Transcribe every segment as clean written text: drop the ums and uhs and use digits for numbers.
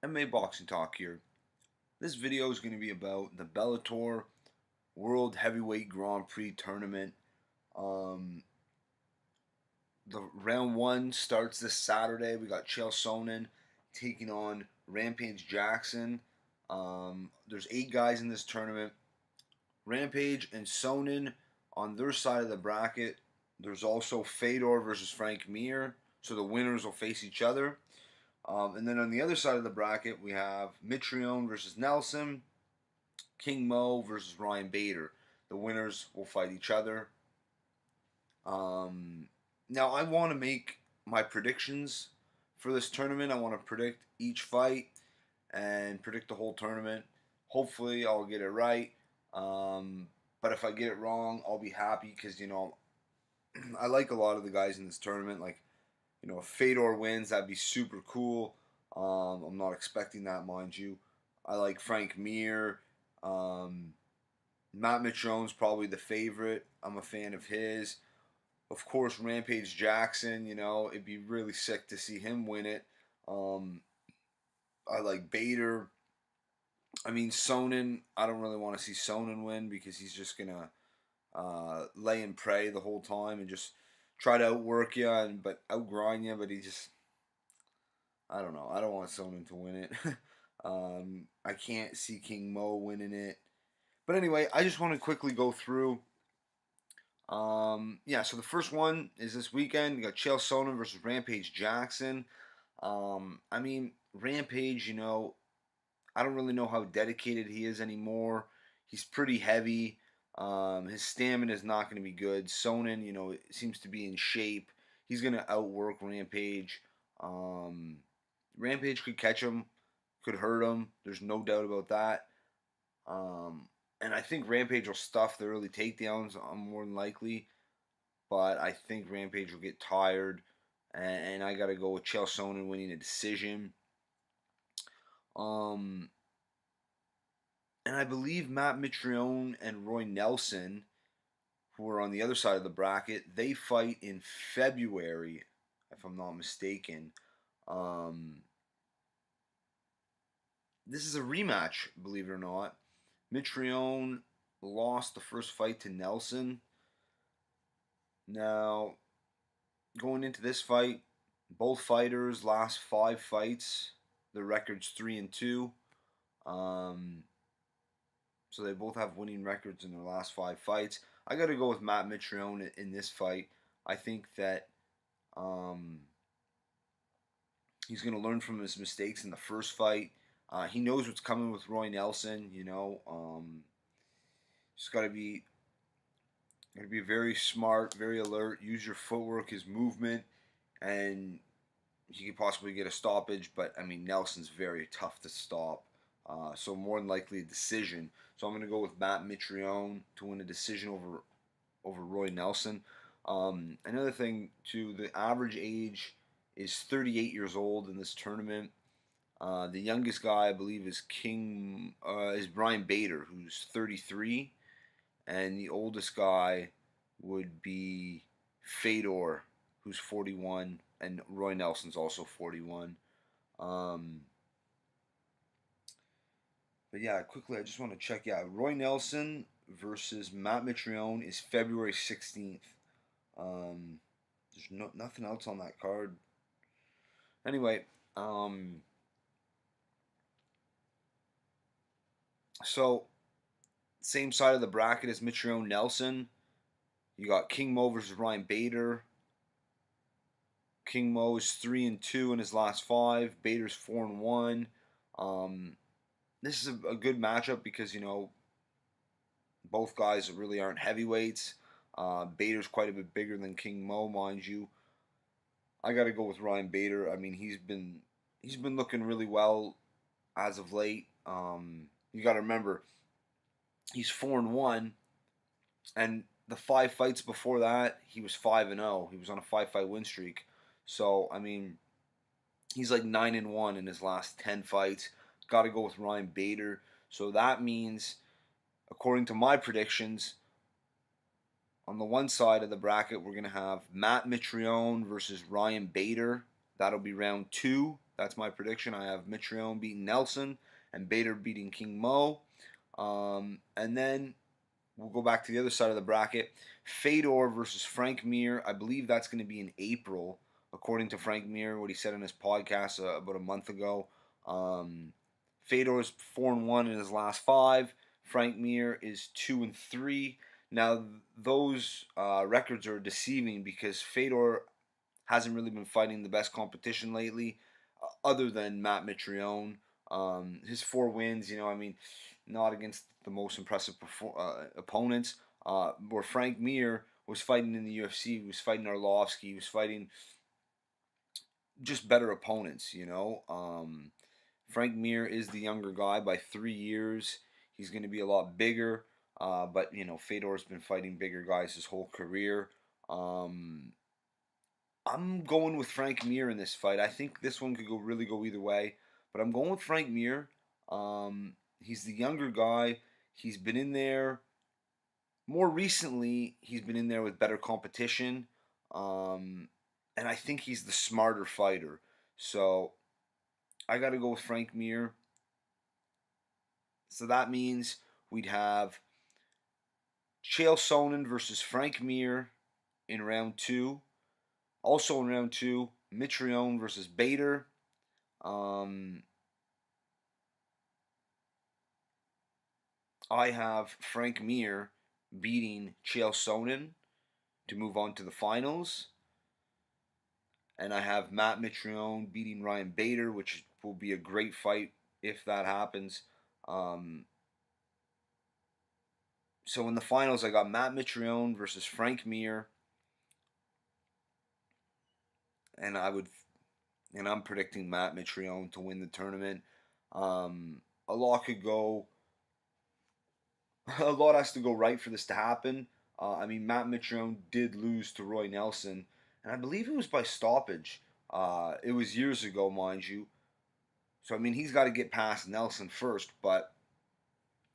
MMA Boxing Talk here. This video is going to be about the Bellator World Heavyweight Grand Prix Tournament. Um, the round one starts this Saturday. We got Chael Sonnen taking on Rampage Jackson. There's 8 guys in this tournament. Rampage and Sonnen on their side of the bracket. There's also Fedor versus Frank Mir. So the winners will face each other. And then on the other side of the bracket, we have Mitrione versus Nelson, King Mo versus Ryan Bader. The winners will fight each other. Now, I want to make my predictions for this tournament. I want to predict each fight and predict the whole tournament. Hopefully, I'll get it right. But if I get it wrong, I'll be happy because, I like a lot of the guys in this tournament. Like, if Fedor wins, that'd be super cool. I'm not expecting that, mind you. I like Frank Mir. Matt Mitrione's probably the favorite. I'm a fan of his. Of course, Rampage Jackson, it'd be really sick to see him win it. I like Bader. I mean, Sonnen, I don't really want to see Sonnen win because he's just going to lay and pray the whole time and just try to outwork you, but outgrind you, but he just, I don't know. I don't want Sonnen to win it. I can't see King Mo winning it. But anyway, I just want to quickly go through. So the first one is this weekend. You got Chael Sonnen versus Rampage Jackson. I mean, Rampage, I don't really know how dedicated he is anymore. He's pretty heavy. His stamina is not going to be good. Sonnen, seems to be in shape. He's going to outwork Rampage. Rampage could catch him, could hurt him. There's no doubt about that. And I think Rampage will stuff the early takedowns more than likely. But I think Rampage will get tired. And I got to go with Chael Sonnen winning a decision. And I believe Matt Mitrione and Roy Nelson, who are on the other side of the bracket, they fight in February, if I'm not mistaken. This is a rematch, believe it or not. Mitrione lost the first fight to Nelson. Now, going into this fight, both fighters' last 5 fights, the record's 3-2. So they both have winning records in their last 5 fights. I got to go with Matt Mitrione in this fight. I think that he's going to learn from his mistakes in the first fight. He knows what's coming with Roy Nelson. Just got to be very smart, very alert. Use your footwork, his movement, and he could possibly get a stoppage. But I mean, Nelson's very tough to stop. So more than likely a decision. So I'm going to go with Matt Mitrione to win a decision over Roy Nelson. Another thing too, the average age is 38 years old in this tournament. The youngest guy I believe is Brian Bader, who's 33, and the oldest guy would be Fedor, who's 41, and Roy Nelson's also 41. But yeah, quickly, I just want to check. Yeah, Roy Nelson versus Matt Mitrione is February 16th. There's nothing else on that card. Anyway, so same side of the bracket as Mitrione Nelson. You got King Mo versus Ryan Bader. King Mo is 3-2 in his last 5. Bader's 4-1. This is a good matchup because both guys really aren't heavyweights. Bader's quite a bit bigger than King Mo, mind you. I got to go with Ryan Bader. I mean, he's been looking really well as of late. You got to remember, he's 4-1, and the 5 fights before that, he was 5-0. He was on a 5-fight win streak. So I mean, he's like 9-1 in his last 10 fights. Got to go with Ryan Bader. So that means, according to my predictions, on the one side of the bracket, we're going to have Matt Mitrione versus Ryan Bader. That'll be round 2. That's my prediction. I have Mitrione beating Nelson and Bader beating King Mo. And then we'll go back to the other side of the bracket. Fedor versus Frank Mir. I believe that's going to be in April, according to Frank Mir, what he said in his podcast about a month ago. Fedor's 4-1 in his last 5. Frank Mir is 2-3. Now those records are deceiving because Fedor hasn't really been fighting the best competition lately, other than Matt Mitrione. His 4 wins, I mean, not against the most impressive opponents. Where Frank Mir was fighting in the UFC, he was fighting Arlovsky, he was fighting just better opponents, Frank Mir is the younger guy by 3 years. He's going to be a lot bigger, but Fedor's been fighting bigger guys his whole career. I'm going with Frank Mir in this fight. I think this one could really go either way, but I'm going with Frank Mir. He's the younger guy. He's been in there more recently. He's been in there with better competition, and I think he's the smarter fighter. So I got to go with Frank Mir. So that means we'd have Chael Sonnen versus Frank Mir in round 2. Also in round 2, Mitrione versus Bader. I have Frank Mir beating Chael Sonnen to move on to the finals. And I have Matt Mitrione beating Ryan Bader, which will be a great fight if that happens. So in the finals, I got Matt Mitrione versus Frank Mir, and I'm predicting Matt Mitrione to win the tournament. A lot could go. A lot has to go right for this to happen. I mean, Matt Mitrione did lose to Roy Nelson, and I believe it was by stoppage. It was years ago, mind you. So, I mean, he's got to get past Nelson first, but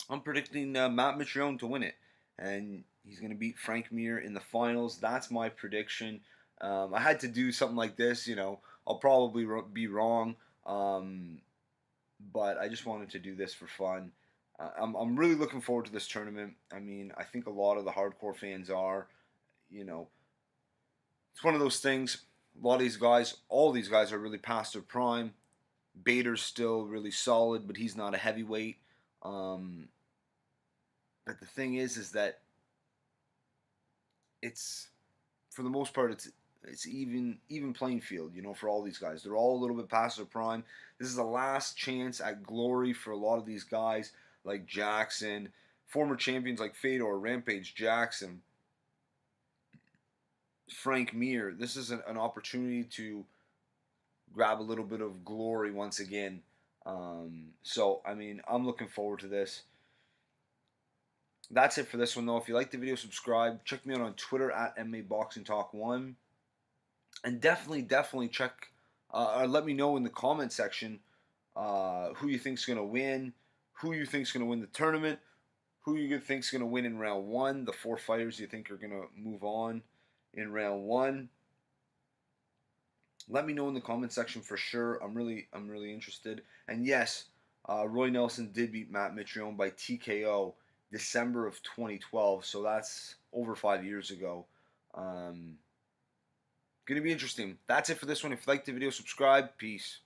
I'm predicting Matt Mitrione to win it. And he's going to beat Frank Mir in the finals. That's my prediction. I had to do something like this, I'll probably be wrong, but I just wanted to do this for fun. I'm really looking forward to this tournament. I mean, I think a lot of the hardcore fans are. It's one of those things. A lot of these guys, all these guys are really past their prime. Bader's still really solid, but he's not a heavyweight. But the thing is that it's, for the most part, it's even playing field, for all these guys. They're all a little bit past their prime. This is the last chance at glory for a lot of these guys, like Jackson, former champions like Fedor, Rampage, Jackson, Frank Mir. This is an opportunity to grab a little bit of glory once again. So, I mean, I'm looking forward to this. That's it for this one, though. If you like the video, subscribe. Check me out on Twitter at MMA Boxing Talk 1. And definitely check, or let me know in the comment section who you think's going to win, who you think's going to win the tournament, who you think's going to win in round 1, the 4 fighters you think are going to move on in round 1. Let me know in the comment section for sure. I'm really interested. And yes, Roy Nelson did beat Matt Mitrione by TKO December of 2012, so that's over 5 years ago. Going to be interesting. That's it for this one. If you liked the video, subscribe. Peace.